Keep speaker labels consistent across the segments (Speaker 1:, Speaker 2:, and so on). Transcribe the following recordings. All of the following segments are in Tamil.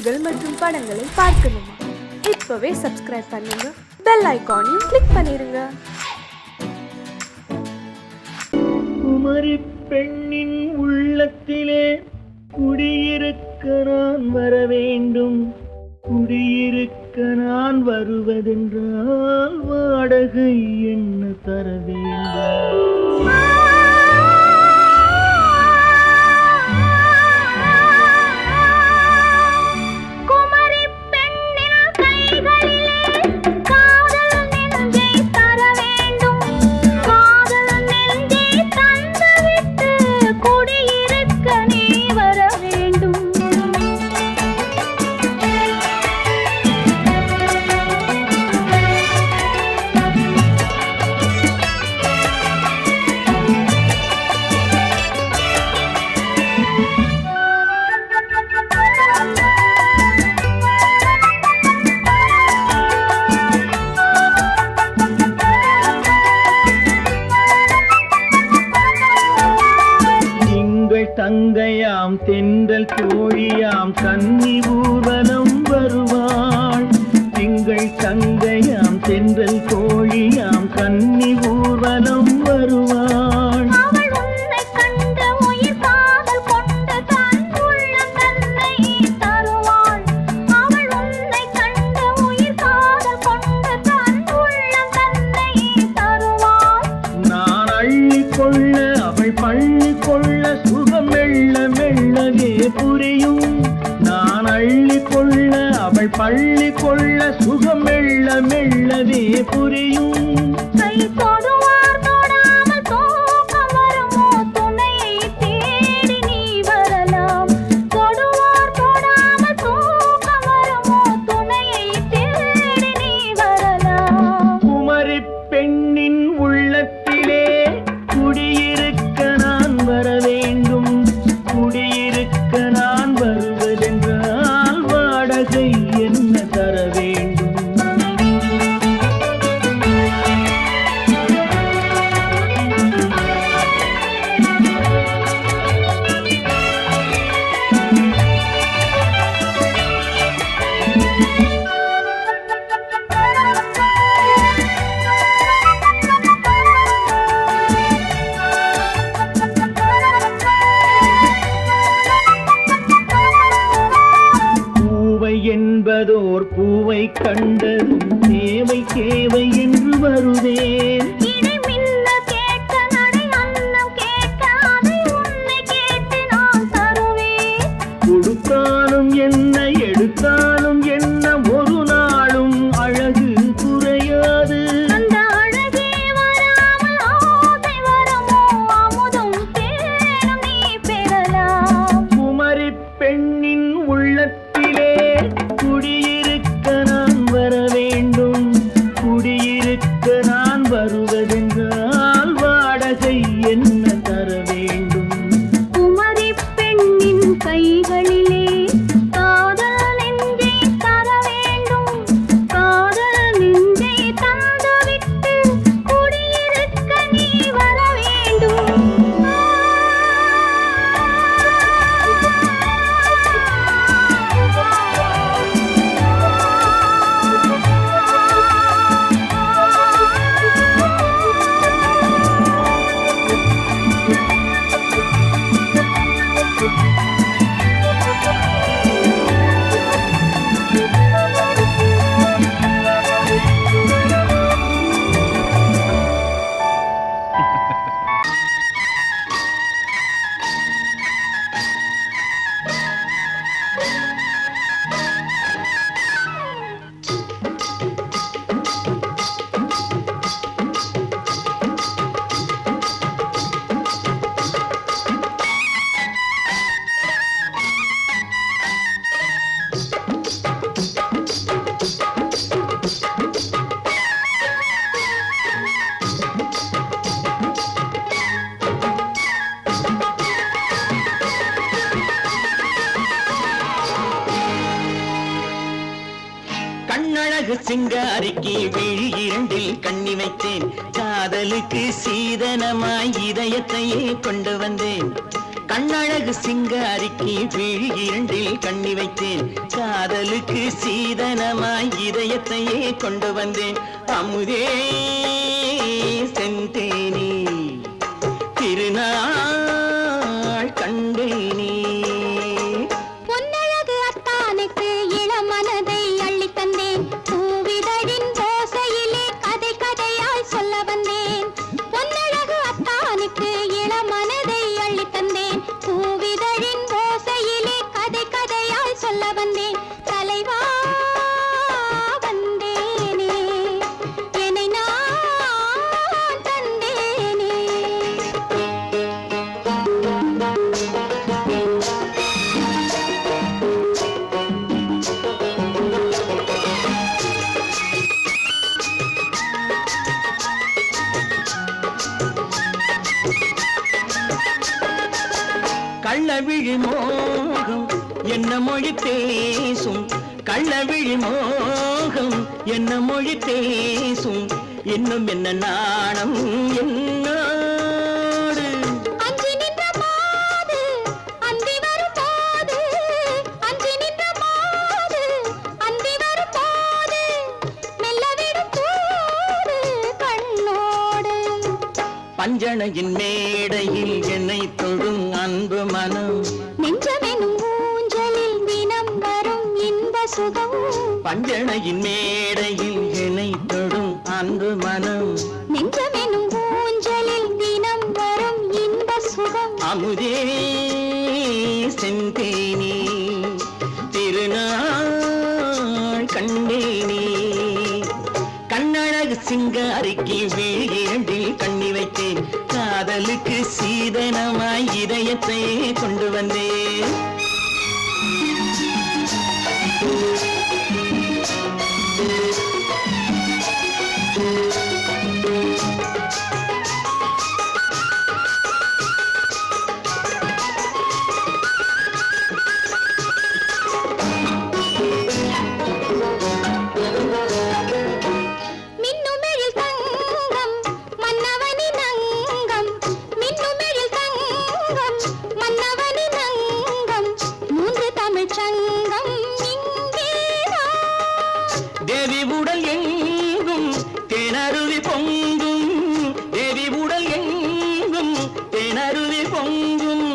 Speaker 1: செய்திகள் மற்றும் படங்களை பார்க்கணுமா? இப்பவே சப்ஸ்கிரைப் பண்ணுங்க, பெல் ஐகானையும் கிளிக் பண்ணிருங்க.
Speaker 2: குமரி பெண்ணின் உள்ளத்திலே குடியிருக்க நான் வர வேண்டும். குடியிருக்க நான் வருவதென்றால் வாடகை என்ன தர வேண்டும்? தங்கையாம் தென்றல் தோழியாம் கன்னி ஊர்வலம் வருவாள். திங்கள் தங்கையாம் தென்றல் தோழியாம் கன்னி ஊர்வலம் வருவாள். நான் அள்ளி கொள்ள அவள் பள்ளி கொள்ள சுகம் மெல்ல மெல்லவே புரியும். நான் அள்ளி கொள்ள அவள் பள்ளி கொள்ள சுகம் மெல்ல மெல்லவே புரியும். குமரி பெண்ணின் உள்ளத்திலே குடியிருக்க நான் வர வேண்டும். குடியிருக்க நான் வருவதென்றால் வாடகை என்ன தர வேண்டும்? என்பதோர் பூவை கண்டதும் தேவை தேவை என்று வருவேன். கொடுத்தாலும் என்ன எடுத்தாலும் என்ன ஒரு நாளும் அழகு குறையாது. குமரி பெண்ணின் உள்ளத்திலே குடியிருக்க நான் வர வேண்டும். குடியிருக்க நான் வருவதென்றால் வாடகை என்ன தர வேண்டும்?
Speaker 3: குமரி பெண்ணின் கைகளிலே காதல் நெஞ்சை தர வேண்டும். காதல் நெஞ்சை தந்துவிட்டு குடியிருக்க நீ வர வேண்டும்.
Speaker 2: கண்ணழகு சிங்காரிக்கு விழி இரண்டில் கண்ணி வைத்தேன். காதலுக்கு சீதனமாய் இதயத்தையே கொண்டு வந்தேன். கண்ணழகு சிங்காரிக்கு விழி இரண்டில் கண்ணி வைத்தேன் காதலுக்கு சீதனமாய் இதயத்தையே கொண்டு வந்தேன் அமுதே செந்தேனே திருநாள் கண்டேனே
Speaker 3: பொன்னழகு அத்தானுக்கு இளமனதை அள்ளித் தந்தேன் பூவிதழின் ஓசையிலே கதை கதையாய் சொல்ல வந்தேன் பொன்னழகு அத்தானுக்கு இளமனதை அள்ளித் தந்தேன் பூவிதழின் ஓசையிலே கதை கதையாய் சொல்ல வந்தேன் தலைவா வந்தேனே என்னை நான் தந்தேனே
Speaker 2: கள்ளவிழி மோகம் என்ன மொழி பேசும் கள்ளவிழி மோகம் என்ன மொழி பேசும் இன்னும் என்ன நாணம் என்னோடு
Speaker 3: அஞ்சி நின்ற மாது அந்தி வரும் போது அஞ்சி நின்ற மாது அந்தி வரும் போது மெல்ல விடும் தூது கண்ணோடு
Speaker 2: பஞ்சணையின் மேடையில் என்னை தொழும் அன்பு மனம்
Speaker 3: நெஞ்சமெனும் ஊஞ்சலில் தினம் வரும் இன்ப சுகம்
Speaker 2: பஞ்சணையின் மேடையில் என்னை தொடும் அன்பு மனம்
Speaker 3: நெஞ்சமெனும் ஊஞ்சலில் தினம் வரும் இன்ப சுகம்
Speaker 2: அமுதே செந்தேனே திருநாள் கண்டேனே கண்ணழகு சிங்காரிக்கு விழி இரண்டில் கண்ணி வைத்தேன் காதலுக்கு சீதனமாய் இதயத்தை கொண்டு வந்தேன்
Speaker 3: மின்னுமெழில் தங்கம் மன்னவனின் அங்கம் மின்னுமெழில் தங்கம் மன்னவனின் அங்கம் மூன்று தமிழ்ச் சங்கம் இங்கேதான்
Speaker 2: தேவி உடல் எங்கும் தேனருவி பொங்கும் தேவி உடல் எங்கும் தேனருவி பொங்கும்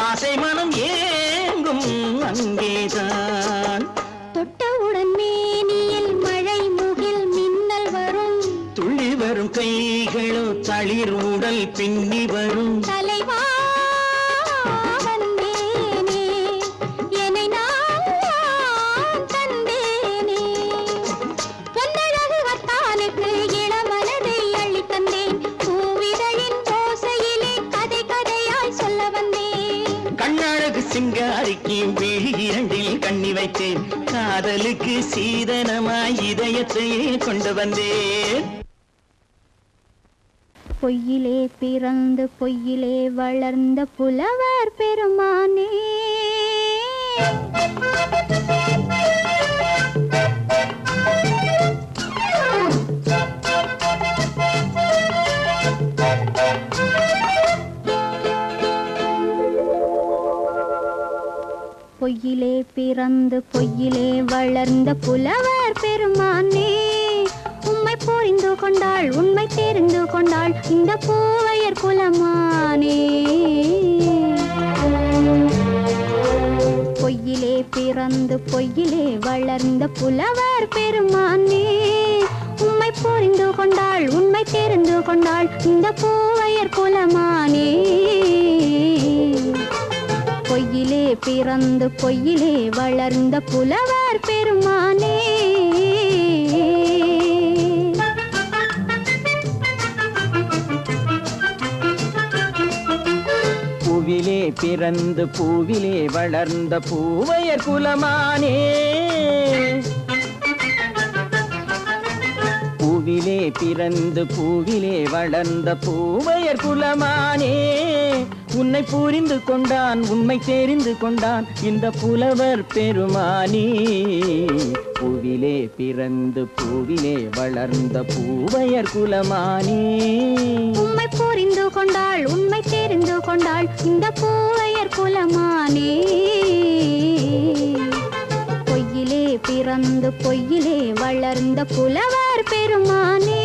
Speaker 2: ஆசை மனம் ஏங்கும் அங்கேதான்
Speaker 3: தொட்டவுடன் மேனியில் மழை முகில் மின்னல் வரும்
Speaker 2: துள்ளி வரும் கைகளோ தளிர் உடல் பின்னி வரும்
Speaker 3: தலைவா வந்தேனே என்னை நான் தந்தேனே பொன்னழகு அத்தானுக்கு இளமனதை அள்ளித் தந்தேன் பூவிதழின் ஓசையிலே கதை கதையாய் சொல்ல வந்தேன்
Speaker 2: கண்ணழகு சிங்காரிக்கு விழி இரண்டில் கண்ணி வைத்தேன் காதலுக்கு சீதனமாய் இதயத்தையே கொண்டு வந்தேன்
Speaker 3: பொய்யிலே பிறந்து பொய்யிலே வளர்ந்த புலவர் பெருமானே பொய்யிலே பிறந்து பொய்யிலே வளர்ந்த புலவர் பெருமானே உம்மை புரிந்து கொண்டாள் உண்மை தெரிந்து கொண்டாள் இந்த பூவையர் குலமானே பொய்யிலே பிறந்து பொய்யிலே வளர்ந்த புலவர் பெருமானே உம்மை புரிந்து கொண்டாள் உண்மை தெரிந்து கொண்டாள் இந்த பூவையர் குலமானே பொய்யிலே பிறந்து பொய்யிலே வளர்ந்த புலவர் பெருமானே
Speaker 2: பூவிலே பிறந்து பூவிலே வளர்ந்த பூவையர் குலமானே பூவிலே பிறந்து பூவிலே வளர்ந்த பூவையர் குலமானே உன்னை புரிந்து கொண்டான் உண்மை தெரிந்து கொண்டான் இந்த புலவர் பெருமானி. பூவிலே பிறந்து பூவிலே வளர்ந்த பூவையர் குலமானி.
Speaker 3: உண்மை புரிந்து கொண்டாள் உண்மை தெரிந்து கொண்டாள் இந்த பூவையர் குலமானே. பொய்யிலே பிறந்து பொய்யிலே வளர்ந்த புலவர் பெருமானே.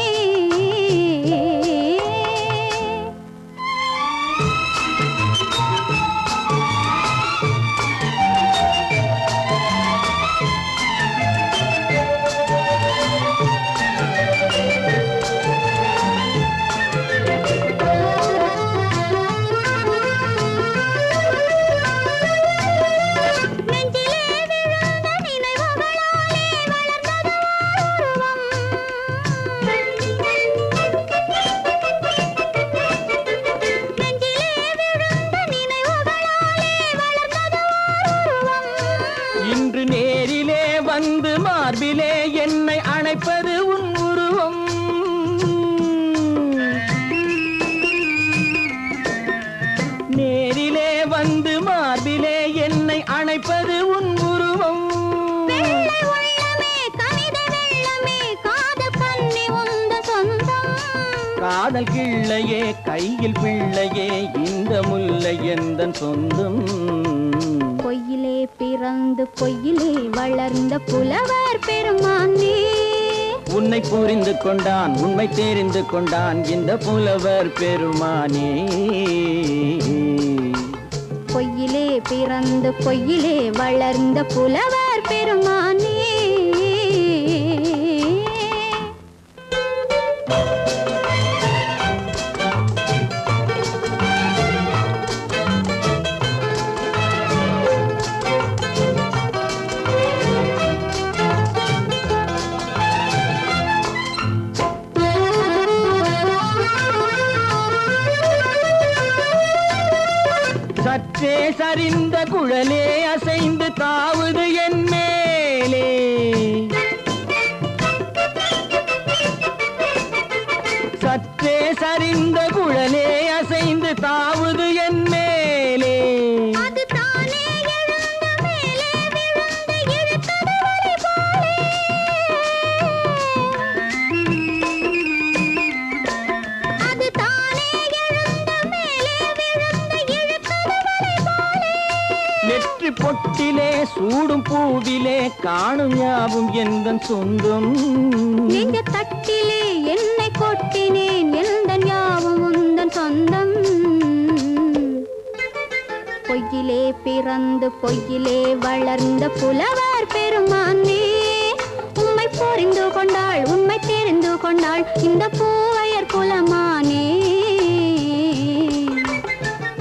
Speaker 2: இன்று நேரிலே வந்து மார்பிலே என்னை அணைப்பது உன் உருவம். நேரிலே வந்து மார்பிலே என்னை அணைப்பது உன் உருவம். காதல் கிள்ளையே கையில் பிள்ளையே இந்த முல்லை எந்தன் சொந்தம்.
Speaker 3: பொய்யிலே பிறந்து பொய்யிலே வளர்ந்த புலவர் பெருமானே.
Speaker 2: உன்னை புரிந்து கொண்டான் உண்மை தெரிந்து கொண்டான் இந்த புலவர் பெருமானே.
Speaker 3: பொய்யிலே பிறந்து பொய்யிலே வளர்ந்த புலவர் பெருமானே.
Speaker 2: சற்றே சரிந்த குழலே அசைந்து தாவுது என் மேலே. சற்றே சரிந்த குழலே அசைந்து தாவுது என் மேலே. நெற்றி பொட்டிலே சூடும் பூவிலே காணும் யாவும் எந்தன் சொந்தம்.
Speaker 3: நெஞ்ச தட்டிலே என்னை கொட்டினேன் எந்தன் யாவும் உந்தன் சொந்தம். பொய்யிலே பிறந்து பொய்யிலே வளர்ந்த புலவர் பெருமானே. உண்மை புரிந்து கொண்டாள் உண்மை தெரிந்து கொண்டாள் இந்த பூவையர் குலமானே.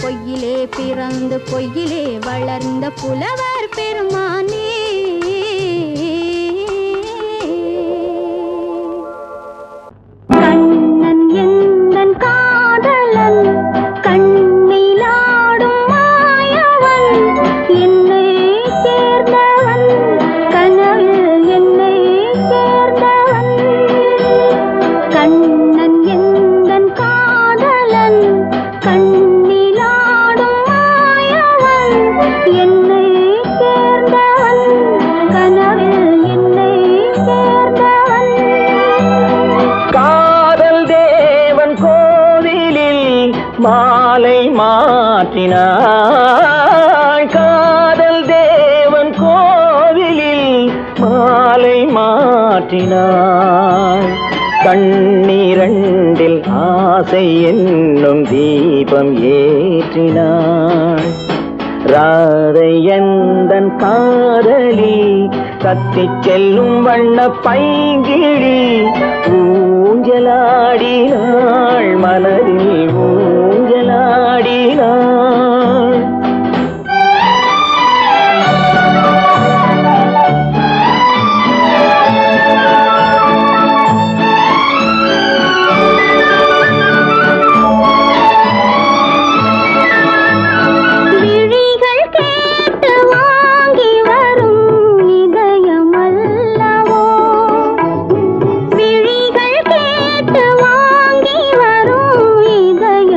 Speaker 3: பொய்யிலே பிறந்து பொய்யிலே வளர்ந்த புலவர் பெருமானே. கண்ணன் எந்தன் காதலன் கண்ணிலாடும் மாயவன் என்னை சேர்ந்தவன் கனவில் என்னை சேர்ந்தவன். கண்ணன் எந்தன் காதலன் கண்ணிலாடும் மாயவன் என்னை சேர்ந்தவன் கனவில் என்னை சேர்ந்தவன்.
Speaker 2: காதல் தேவன் கோவிலில் மாலை மாற்றினாய். காதல் தேவன் கோவிலில் மாலை மாற்றினாய். கண்ணீரண்டில் ஆசை என்னும் தீபம் ஏற்றினாய். ராதை எந்தன் காதலி கத்திச் செல்லும் வண்ண பைங்கிழி ஊஞ்சலாடினாள் மனதில் ஊஞ்சலாடினாள்.
Speaker 3: விழிகள் கேட்டு வாங்கி வரும் இதயமல்லவோ. விழிகள் கேட்டு வாங்கி வரும் இதயம்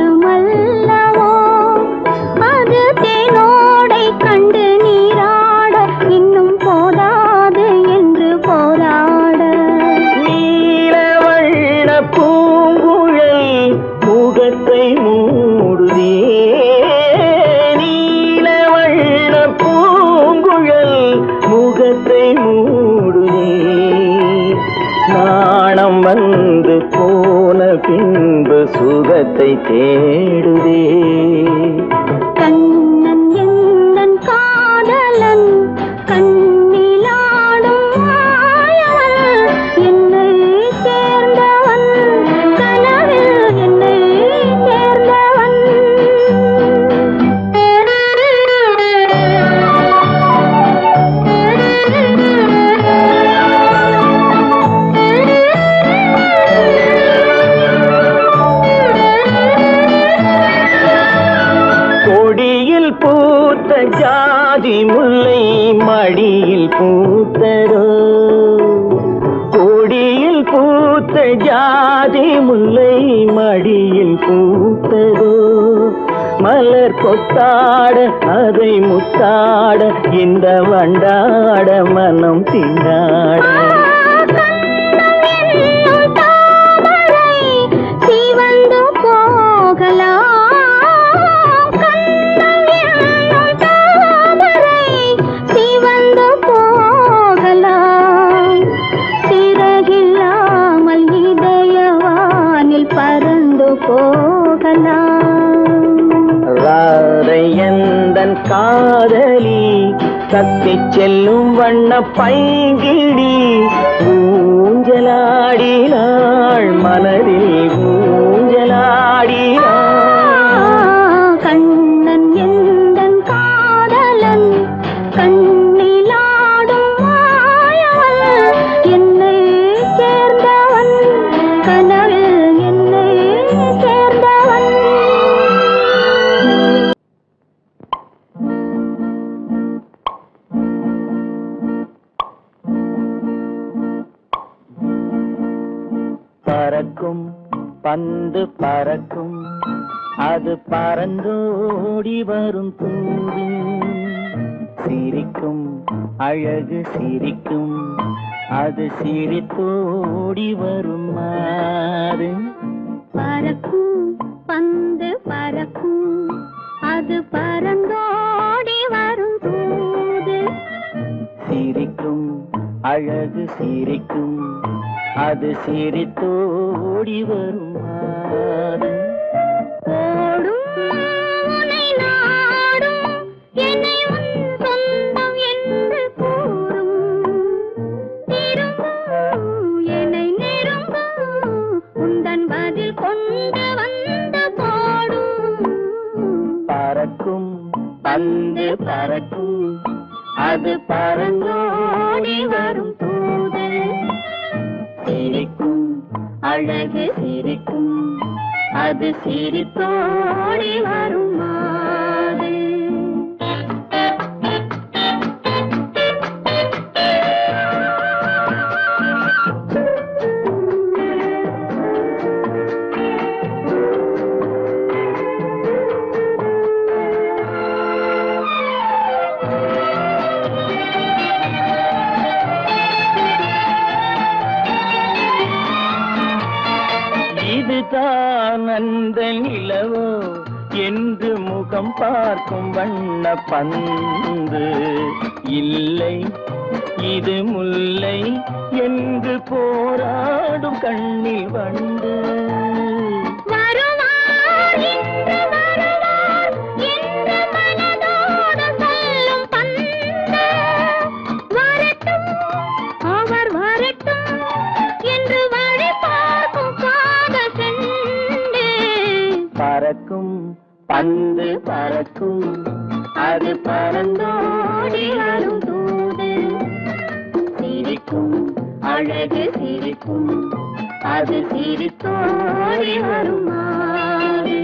Speaker 2: சுமந்து போன பின்பு சுகத்தை தேடுதே.
Speaker 3: கண்ணன் எந்தன் காதலன் கண்ணிலாடும் மாயவன் என்னை சேர்ந்தவன் கனவில் என்னை சேர்ந்தவன்.
Speaker 2: கொடியில் பூத்த ஜாதி முல்லை மடியில் பூத்ததோ. கொடியில் பூத்த ஜாதி முல்லை மடியில் பூத்ததோ. மலர் கொத்தாட அதை முத்தாட இந்த வண்டாட மனம் திண்டாட.
Speaker 3: சிவந்து போகலாம் சிவந்து போகலாம் சிறகில்லாமல் இதயவானில் பறந்து போகலாம்.
Speaker 2: ராதை எந்தன் காதலி கத்திச் செல்லும் வண்ண பைங்கிடி ஊஞ்சலாடினாள் மனதில் ஊஞ்சலாடினாள்.
Speaker 3: கண்ணன் எந்தன் காதலன் கண்ணிலாடும் மாயவன் என்னை சேர்ந்தவன் கனவில் என்னை சேர்ந்தவன்.
Speaker 2: பறக்கும் பந்து பறக்கும் அது பறந்தோடி வரும் தூது. சிரிக்கும் அழகு சிரிக்கும் அது சிரித்தோடி வரும் மாறு.
Speaker 3: பறக்கும் பந்து பறக்கும் அது பறந்தோடி வரும் தூது.
Speaker 2: சிரிக்கும் அழகு சிரிக்கும் அது சிரித்தோடி வரும் மாறு.
Speaker 3: ஓடும் உன்னை நாடும் என்னை உன் சொந்தம் என்று கூறும். திரும்பும் என்னை நெருங்கும் உந்தன் பதில் கொண்டு வந்து போடும்.
Speaker 2: பறக்கும் பந்து பறக்கும் அது பறந்தோடி வரும் தூது. சிரிக்கும் அழகு சிரிக்கும் அது சிரித்தோடி வரும் மாறு. இதுதான் அந்த நிலவோ என்று முகம் பார்க்கும் வண்ண பந்து. இல்லை இது முல்லை என்று போராடும் கண்ணில் வண்டு.
Speaker 3: வருவார் இன்று வருவார் என்று மனதோடு சொல்லும் பந்து. வரட்டும் அவர் வரட்டும் என்று வழி பார்க்கும் காதல் செண்டு.
Speaker 2: பறக்கும் பந்து பறக்கும் அது பறந்தோடி வரும் தூது. சிரிக்கும் அழகு சிரிக்கும் அது சிரித்தோடி வரும் மாறு.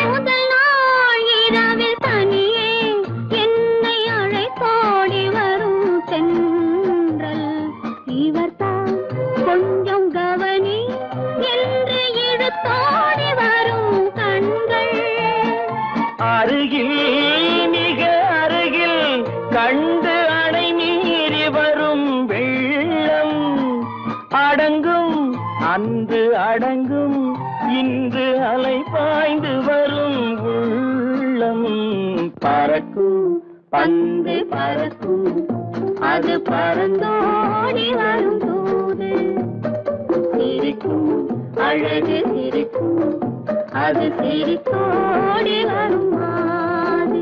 Speaker 2: முதல் நாள் இரவில் தனியே என்னை அழைத்தோடி வரும் தென்றல். இவர்தான் கொஞ்சம் கவனி என்று இழுத்தோ அன்று அடங்கும் இன்று அலை பாய்ந்து வரும் உள்ளம் பறக்கும் பந்து பறக்கும்
Speaker 3: அது பறந்தோடி வரும் போது சிரிக்கும் அழகு சிரிக்கும் அது சிரித்தோடி வரும் மாது.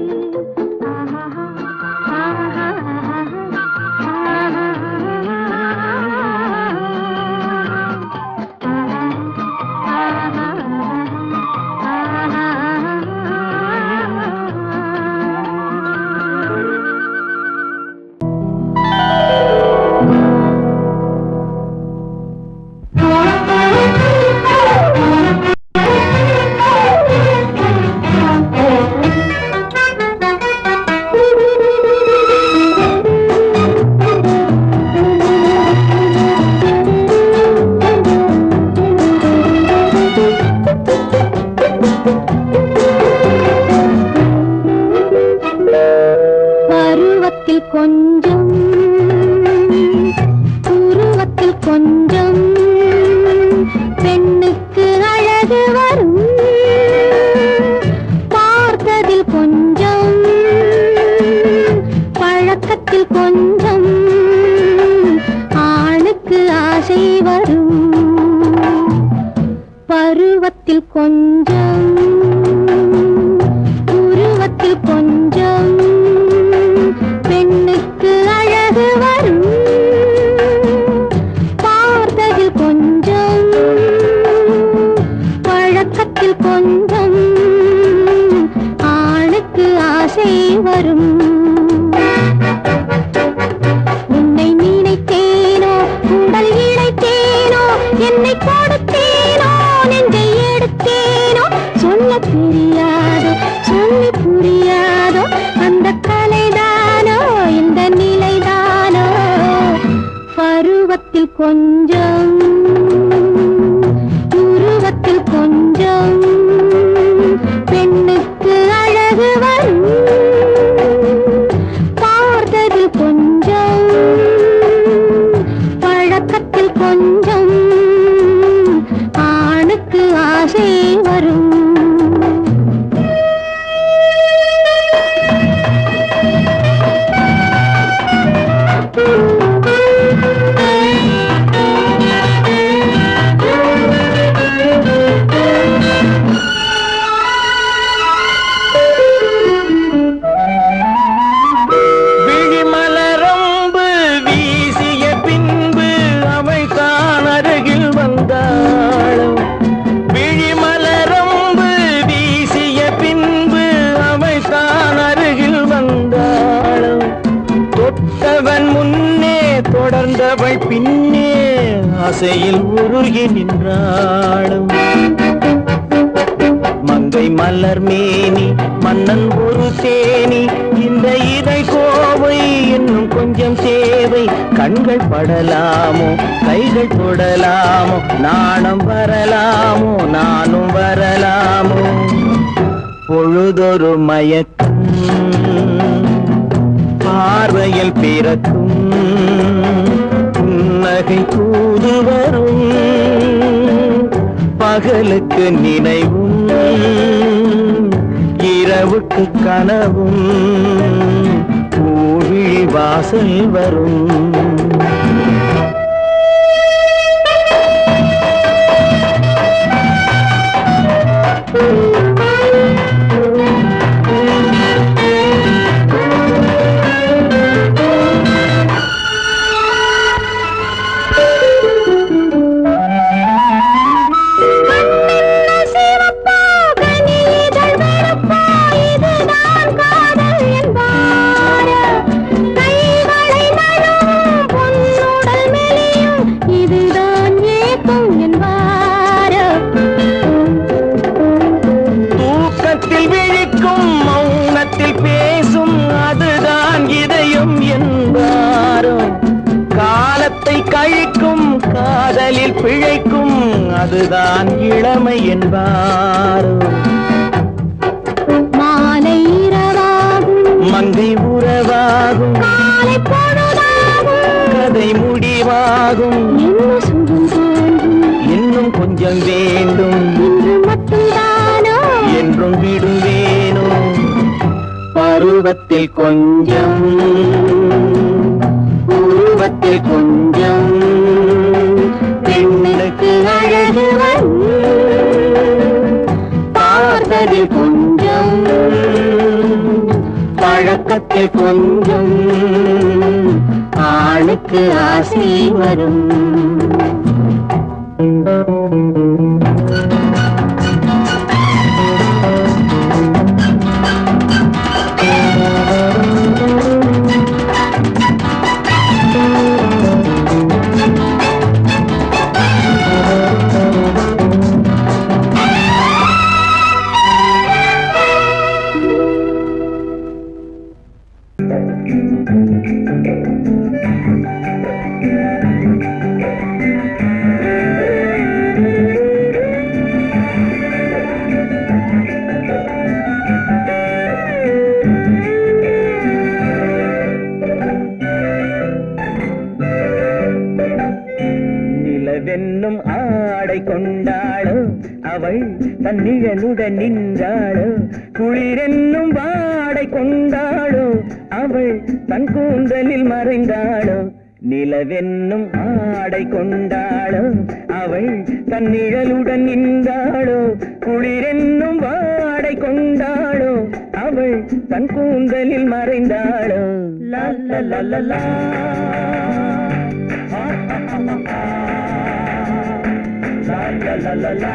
Speaker 3: பருவத்தில் கொஞ்சம் உருவத்தில் கொஞ்சம் பெண்ணுக்கு அழகு வரும். பார்த்ததில் கொஞ்சம் பழக்கத்தில் கொஞ்சம் ஆணுக்கு ஆசை வரும். பருவத்தில் கொஞ்சம் உருவத்தில் கொஞ்சம் பெண்ணுக்கு அழகு வரும். பார்த்ததில் கொஞ்சம் பழக்கத்தில் கொஞ்சம் ஆணுக்கு ஆசை வரும். உன்னை நினைத்தேனோ உடல் இழைத்தேனோ என்னை கொடுத்தேனோ நெஞ்சை எடுத்தேனோ சொல்ல தெரியாதோ சொல்லி புரியாதோ அந்த கலைதானோ இந்த நிலைதானோ. பருவத்தில் கொஞ்சம் உருவத்தில் கொஞ்சம் பெண்ணுக்கு அழகு வரும். பார்த்ததில் கொஞ்சம் பழக்கத்தில் கொஞ்சம் ஆணுக்கு ஆசை வரும்.
Speaker 2: விழிமலரம்பு வீசிய பின்பு அவை தான் அருகில் வந்தாளும். விழிமலரம்பு வீசிய பின்பு அவை தான் அருகில் வந்தாளும். தொட்டவன் முன்னே தொடர்ந்தவள் பின்னே ஆசையில் உருகி நின்றாளும். மங்கை மலர் மேனி மன்னன் ஒரு தேனி இந்த இதை கோவை இன்னும் கொஞ்சம் தேவை. கண்கள் படலாமோ கைகள் தொடலாமோ நாணம் வரலாமோ நானும் வரலாமோ. பொழுதொரு மயக்கம் பார்வையில் பிறக்கும் புன்னகை தூது வரும். பகலுக்கு நினைவும் இரவுக்கு கனவும் பூவிழி வாசல் வரும். கழிக்கும் காதலில் பிழைக்கும் அதுதான் இளமை என்பாரோ.
Speaker 3: மாலை இரவாகும்
Speaker 2: மங்கை உறவாகும்
Speaker 3: காலை பொழுதாகும்
Speaker 2: கதை முடிவாகும்
Speaker 3: என்ன சுகம் தோன்றும்
Speaker 2: என்ன கொஞ்சம் வேண்டும்
Speaker 3: இன்று மட்டும்தானோ
Speaker 2: என்றும் விடுவேனோ பருவத்தில் கொஞ்சம் உருவத்தில் கொஞ்சம் பெண்ணுக்கு அழகு வரும் பார்த்ததில் கொஞ்சம் பழக்கத்தில் கொஞ்சம் ஆளுக்கு ஆசை வரும் நிலவென்னும் ஆடை கொண்டாளோ அவள் தன் நிழலுடன் நின்றாளோ குளிரென்னும் வாடை கொண்டாளோ அவள் தன் கூந்தலில் மறைந்தாளோ நிலவென்னும் ஆடை கொண்டாளோ அவள் தன் நிழலுடன் நின்றாளோ குளிரென்னும் வாடை கொண்டாளோ அவள் தன் கூந்தலில் மறைந்தாளோ லா லா லா லா லா la la la la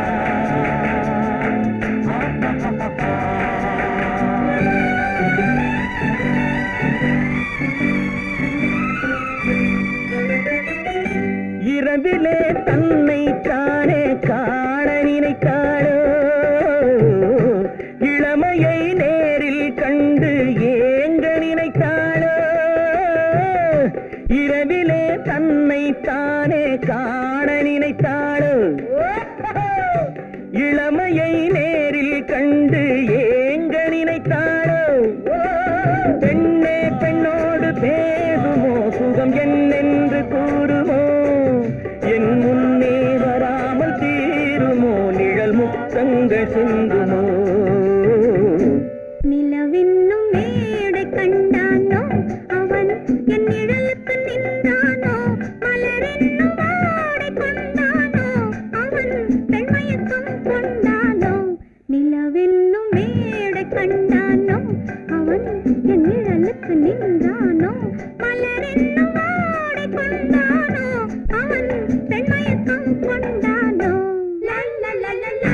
Speaker 2: இரவிலே தன்னை தானே காண நினைத்தாளோ இளமையை நேரில் கண்டு ஏங்க நினைத்தாளோ இரவிலே தன்னை தானே காண நினைத்தாளோ இளமையை நேரில் கண்டு ஏங்க நினைத்தாளோ பெண்ணே பெண்ணோடு பேசுமோ சுகம் என்னென்று கூறுமோ என் முன்னே வராமல் தீருமோ நிழல் முத்தங்கள் சிந்துமோ
Speaker 3: நிலவென்னும் மேடை கண்டானோ அவன் என் நிழலுக்கு நின்றானோ மலரென்னும் ஆடை கொண்டானோ அவன் பெண்மயக்கம் கொண்டானோ நிலவென்னும் மேடை கண்டானோ அவன் என் நிழலுக்கு நின்றானோ மலரென்னும் ஆடை கொண்டானோ அவன் பெண்மயக்கம் கொண்டானோ லா லா லா லா லா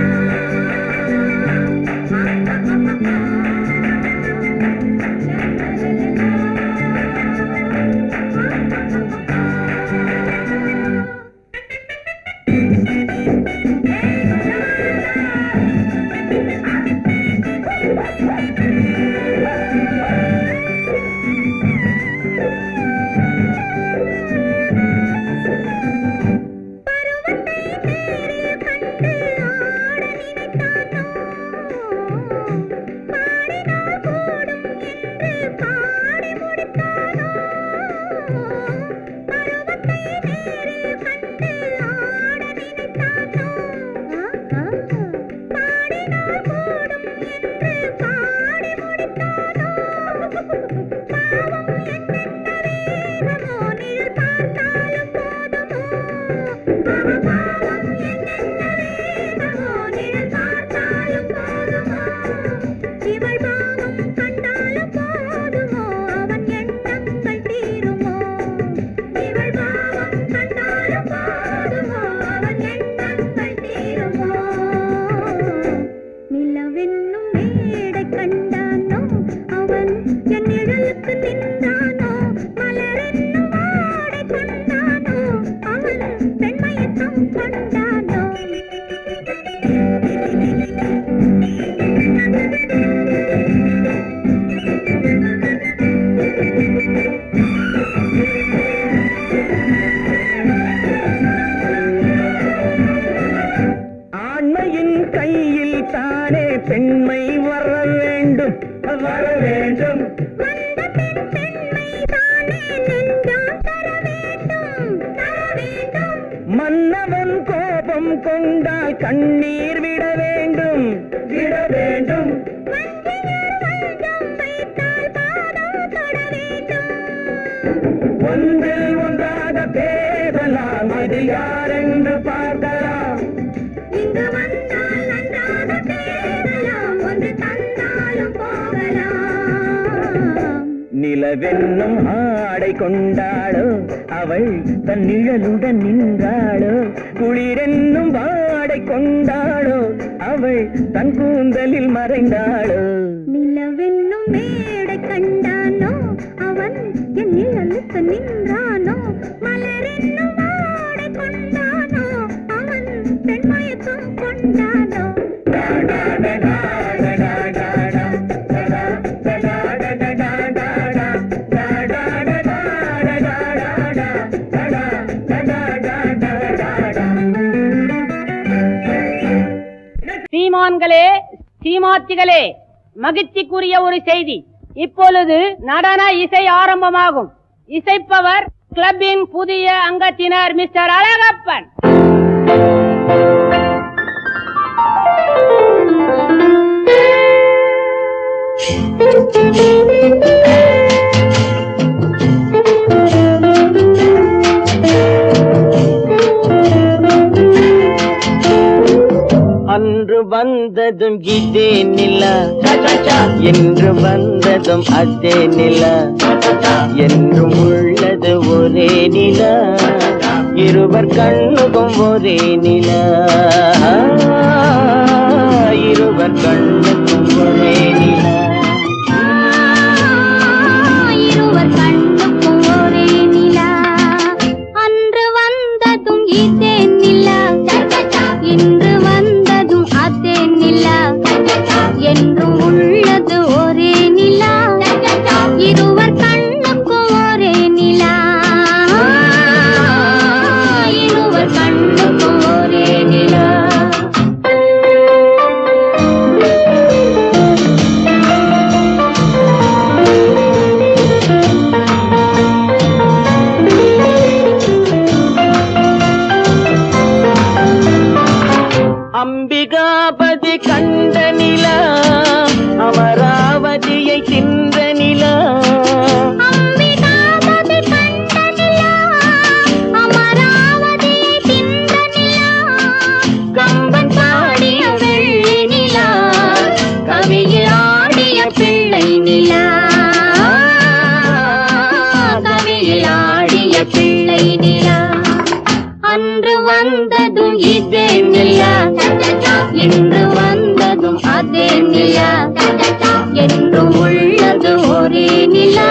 Speaker 2: பெண்மை வர வேண்டும் வர வேண்டும் மன்னவன் கோபம் கோபம் கொண்டால் கண்ணீர் விட வேண்டும் விட வேண்டும். ஒன்றில் ஒன்றாக பேசலாம், அது யாரென்று பார்க்கலாம்.
Speaker 3: இங்கு வந்தால் நன்றாக பேசலாம், ஒன்று தந்தாலும் போகலாம்.
Speaker 2: நிலவென்னும் ஆடை கொண்டாளோ அவள் தன் நிழலுடன் நின்றாளோ, குளிரென்னும் வாடை கொண்டாளோ அவள் தன் கூந்தலில் மறைந்தாளோ.
Speaker 3: நிலவென்னும் மேடை கண்டானோ அவன் என் நிழலுக்கு நின்றானோ, மலரென்னும் வாடை கொண்டானோ அவன் பெண்மயக்கம் கொண்டானோ.
Speaker 4: சீமான்களே, சீமாத்திகளே, மகிழ்ச்சிக்குரிய ஒரு செய்தி. இப்பொழுது நடன இசை ஆரம்பமாகும். இசைப்பவர் கிளப்பின் புதிய அங்கத்தினர் மிஸ்டர் அழகப்பன்.
Speaker 2: அன்று வந்ததும் இதே நிலா, என்று வந்ததும் அதே நிலா, என்றும் உள்ளது ஒரே நிலா, இருவர் கண்ணுக்கும் ஒரே நிலா, இருவர் கண்ணுக்கும் ஒரே நிலா,
Speaker 3: இருவர் கண்ணுக்கும் ஒரே நிலா. அன்று வந்ததும் இதே நிலா, இன்று வந்ததும் அதே நிலா, என்றும் உள்ளது ஒரே நிலா, இருவர் கண்ணுக்கும் ஒரே நிலா, இருவர் கண்ணுக்கும் ஒரே நிலா.
Speaker 2: அம்பிகாபதி கண்ட நிலா, அமராவதியை தின்ற நிலா,
Speaker 3: அம்பிகாபதி கண்ட நிலா, அமராவதியை தின்ற நிலா, கம்பன் பாடிய வெள்ளி நிலா, கவியில் ஆடிய பிள்ளை நிலா, கவியில் ஆடிய பிள்ளை நிலா. அன்று வந்ததும் இதே நிலா, இன்று வந்ததும் அதே நிலா, என்றும் உள்ளது ஒரே நிலா,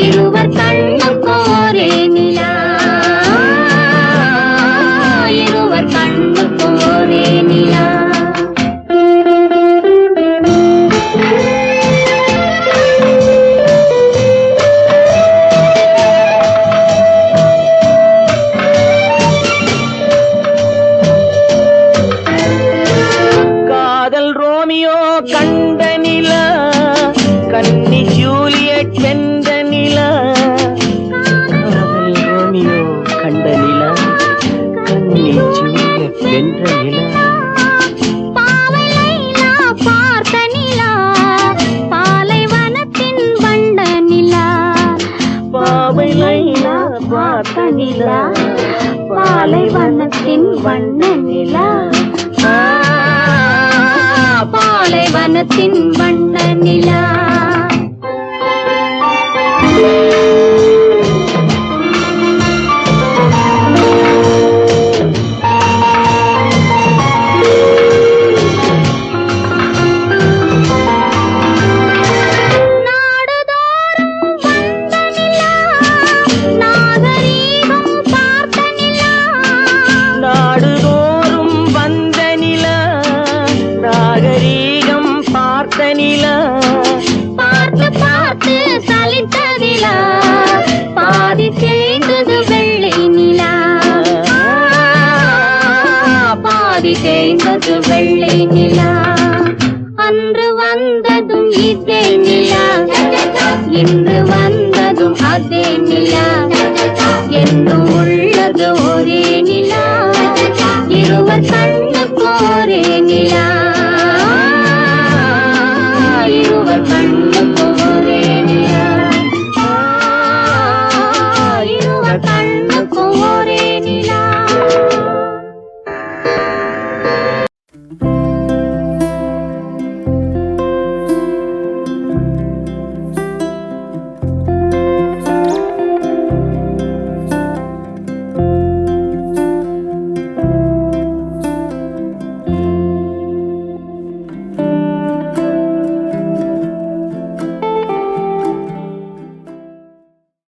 Speaker 3: இருவர் கண்ணுக்கும் ஒரே நிலா, இருவர் கண்ணுக்கும் ஒரே நிலா.
Speaker 2: ரோமியோ கண்ட நிலா, கன்னி ஜூலியட் வென்ற நிலா, காதல் ரோமியோ கண்ட நிலா, கன்னி ஜூலியட் வென்ற நிலா,
Speaker 3: பாவை லைலா பார்த்த நிலா, பாலைவனத்தின் வண்ட நிலா,
Speaker 2: பாவை லைலா பார்த்த நிலா,
Speaker 3: பாலைவனத்தின் வண்ண நிலா, பாலைவனத்தின் வண்ண நிலா.